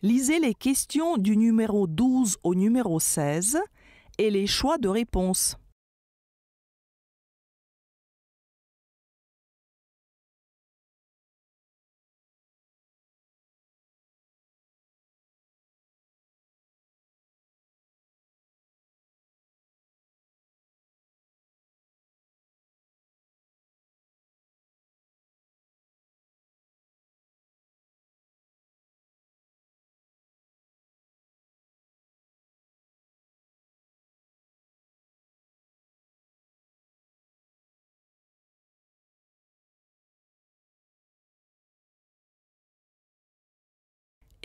Lisez les questions du numéro 12 au numéro 16 et les choix de réponse.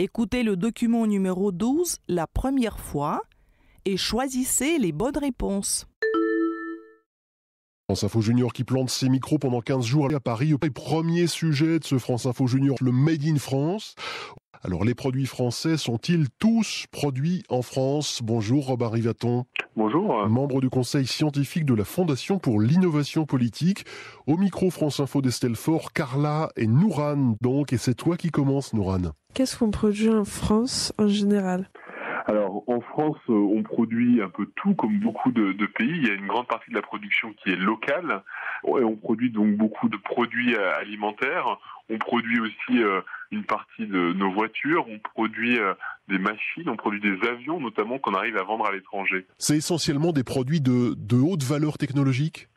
Écoutez le document numéro 12 la première fois et choisissez les bonnes réponses. France Info Junior qui plante ses micros pendant 15 jours à Paris. Premier sujet de ce France Info Junior, le Made in France. Alors, les produits français sont-ils tous produits en France? Bonjour Robin Rivaton. Bonjour. Membre du conseil scientifique de la Fondation pour l'innovation politique. Au micro France Info d'Estelle Faure, Carla et Nourane donc. Et c'est toi qui commences, Nourane. Qu'est-ce qu'on produit en France en général? Alors, en France, on produit un peu tout, comme beaucoup de pays. Il y a une grande partie de la production qui est locale. Et on produit donc beaucoup de produits alimentaires. On produit aussi une partie de nos voitures. On produit des machines, on produit des avions, notamment, qu'on arrive à vendre à l'étranger. C'est essentiellement des produits de haute valeur technologique?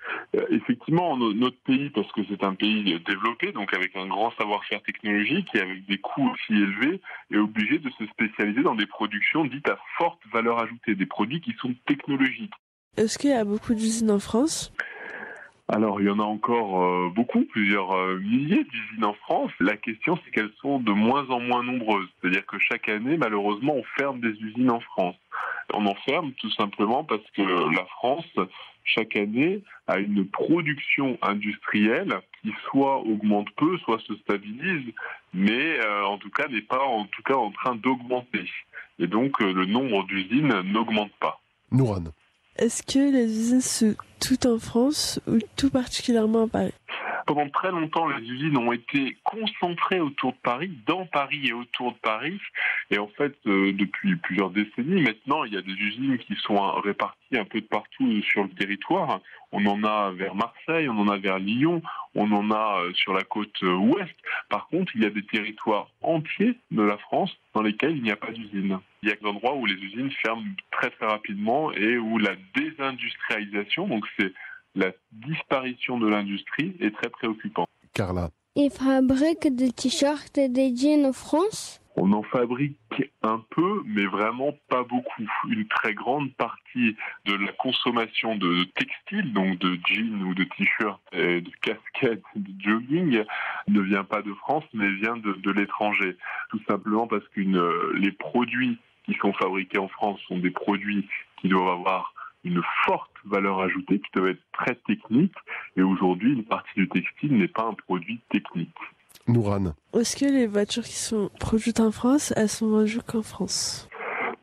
Effectivement, notre pays, parce que c'est un pays développé, donc avec un grand savoir-faire technologique et avec des coûts aussi élevés, est obligé de se spécialiser dans des productions dites à forte valeur ajoutée, des produits qui sont technologiques. Est-ce qu'il y a beaucoup d'usines en France ? Alors, il y en a encore beaucoup, plusieurs milliers d'usines en France. La question, c'est qu'elles sont de moins en moins nombreuses. C'est-à-dire que chaque année, malheureusement, on ferme des usines en France. On en ferme tout simplement parce que la France, chaque année, a une production industrielle qui soit augmente peu, soit se stabilise, mais en tout cas n'est pas en train d'augmenter. Et donc, le nombre d'usines n'augmente pas. Nourane. Est-ce que les usines sont toutes en France ou tout particulièrement à Paris ? Pendant très longtemps, les usines ont été concentrées autour de Paris, dans Paris et autour de Paris. Et en fait, depuis plusieurs décennies, maintenant, il y a des usines qui sont réparties un peu de partout sur le territoire. On en a vers Marseille, on en a vers Lyon, on en a sur la côte ouest. Par contre, il y a des territoires entiers de la France dans lesquels il n'y a pas d'usine. Il y a des endroits où les usines ferment très très rapidement et où la désindustrialisation, donc c'est la disparition de l'industrie, est très préoccupante. Carla. Ils fabriquent des t-shirts et des jeans en France ? On en fabrique un peu, mais vraiment pas beaucoup. Une très grande partie de la consommation de textiles, donc de jeans ou de t-shirts, et de casquettes, de jogging, ne vient pas de France, mais vient de l'étranger. Tout simplement parce que les produits qui sont fabriqués en France sont des produits qui doivent avoir une forte valeur ajoutée, qui doivent être très techniques. Et aujourd'hui, une partie du textile n'est pas un produit technique. Nourane. Est-ce que les voitures qui sont produites en France, elles sont vendues qu'en France ?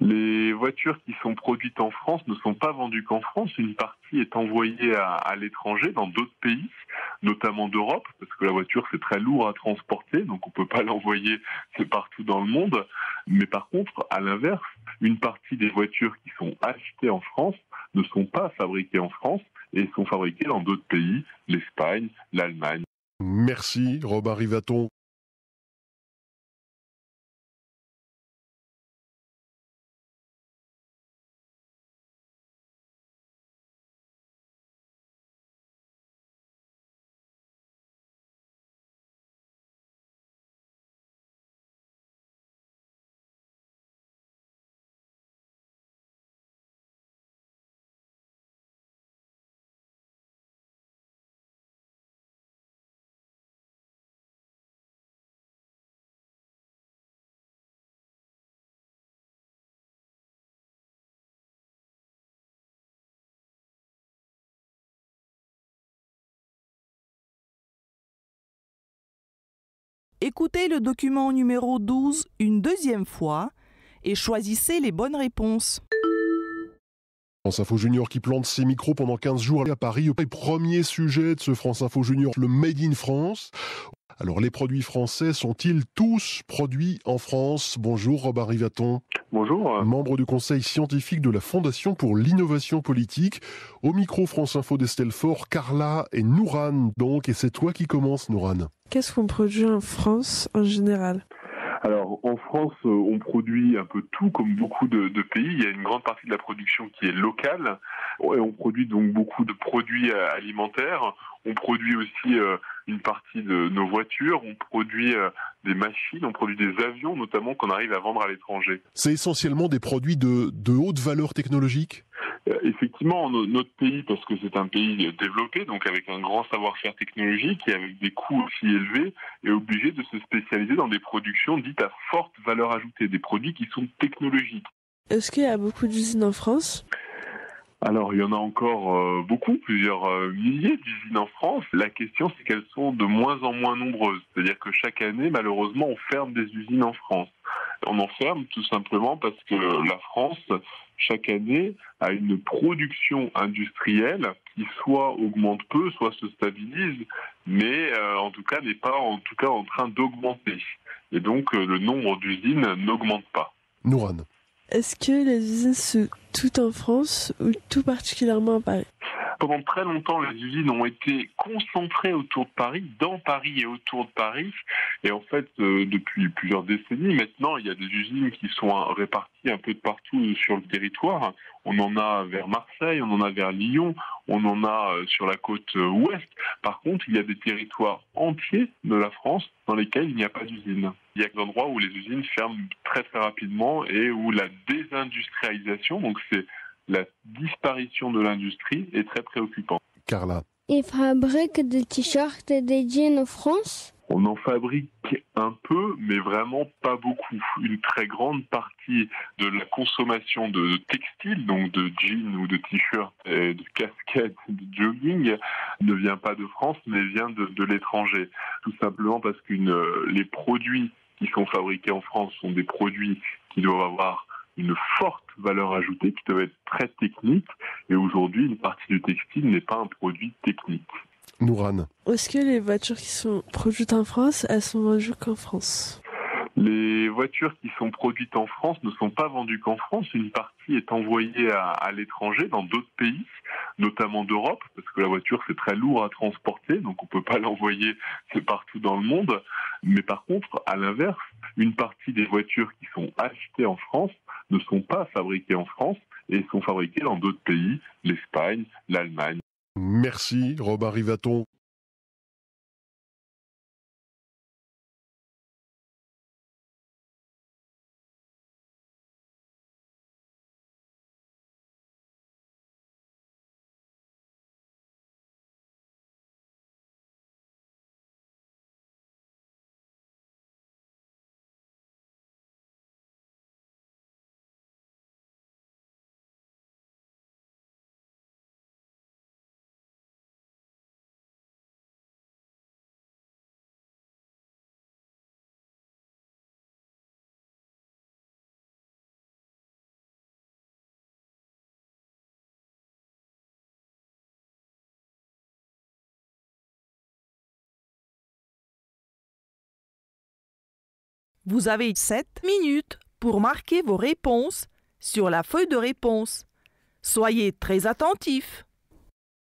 Les voitures qui sont produites en France ne sont pas vendues qu'en France. Une partie est envoyée à l'étranger, dans d'autres pays, notamment d'Europe, parce que la voiture, c'est très lourd à transporter, donc on peut pas l'envoyer partout dans le monde. Mais par contre, à l'inverse, une partie des voitures qui sont achetées en France ne sont pas fabriquées en France et sont fabriquées dans d'autres pays, l'Espagne, l'Allemagne. Merci Robin Rivaton. Écoutez le document numéro 12 une deuxième fois et choisissez les bonnes réponses. France Info Junior qui plante ses micros pendant 15 jours à Paris. Premier sujet de ce France Info Junior, le Made in France. Alors les produits français sont-ils tous produits en France? Bonjour Robert Rivaton. Bonjour. Membre du conseil scientifique de la Fondation pour l'innovation politique. Au micro France Info d'Estelle Faure, Carla et Nourane donc. Et c'est toi qui commences, Nourane. Qu'est-ce qu'on produit en France en général? Alors, en France, on produit un peu tout, comme beaucoup de pays. Il y a une grande partie de la production qui est locale. Et on produit donc beaucoup de produits alimentaires. On produit aussi une partie de nos voitures. On produit des machines, on produit des avions, notamment, qu'on arrive à vendre à l'étranger. C'est essentiellement des produits de haute valeur technologique? Effectivement, notre pays, parce que c'est un pays développé, donc avec un grand savoir-faire technologique et avec des coûts aussi élevés, est obligé de se spécialiser dans des productions dites à forte valeur ajoutée, des produits qui sont technologiques. Est-ce qu'il y a beaucoup d'usines en France? Alors, il y en a encore beaucoup, plusieurs milliers d'usines en France. La question, c'est qu'elles sont de moins en moins nombreuses. C'est-à-dire que chaque année, malheureusement, on ferme des usines en France. On en ferme tout simplement parce que la France, chaque année, a une production industrielle qui soit augmente peu, soit se stabilise, mais en tout cas n'est pas en train d'augmenter. Et donc, le nombre d'usines n'augmente pas. Nourane. Est-ce que les usines sont toutes en France ou tout particulièrement à Paris? Pendant très longtemps, les usines ont été concentrées autour de Paris, dans Paris et autour de Paris. Et en fait, depuis plusieurs décennies, maintenant, il y a des usines qui sont réparties un peu de partout sur le territoire. On en a vers Marseille, on en a vers Lyon, on en a sur la côte ouest. Par contre, il y a des territoires entiers de la France dans lesquels il n'y a pas d'usine. Il y a des endroits où les usines ferment très très rapidement et où la désindustrialisation, donc c'est la disparition de l'industrie, est très préoccupante. Carla. Ils fabriquent des t-shirts et des jeans en France? On en fabrique un peu, mais vraiment pas beaucoup. Une très grande partie de la consommation de textiles, donc de jeans ou de t-shirts, et de casquettes, de jogging, ne vient pas de France, mais vient de l'étranger. Tout simplement parce que les produits qui sont fabriqués en France sont des produits qui doivent avoir une forte valeur ajoutée, qui doivent être très techniques. Et aujourd'hui, une partie du textile n'est pas un produit technique. Nourane. Est-ce que les voitures qui sont produites en France, elles sont vendues qu'en France? Les voitures qui sont produites en France ne sont pas vendues qu'en France. Une partie est envoyée à l'étranger, dans d'autres pays, notamment d'Europe, parce que la voiture, c'est très lourd à transporter, donc on ne peut pas l'envoyer partout dans le monde. Mais par contre, à l'inverse, une partie des voitures qui sont achetées en France ne sont pas fabriquées en France et sont fabriquées dans d'autres pays, l'Espagne, l'Allemagne. Merci Robert Rivaton. Vous avez 7 minutes pour marquer vos réponses sur la feuille de réponse. Soyez très attentifs.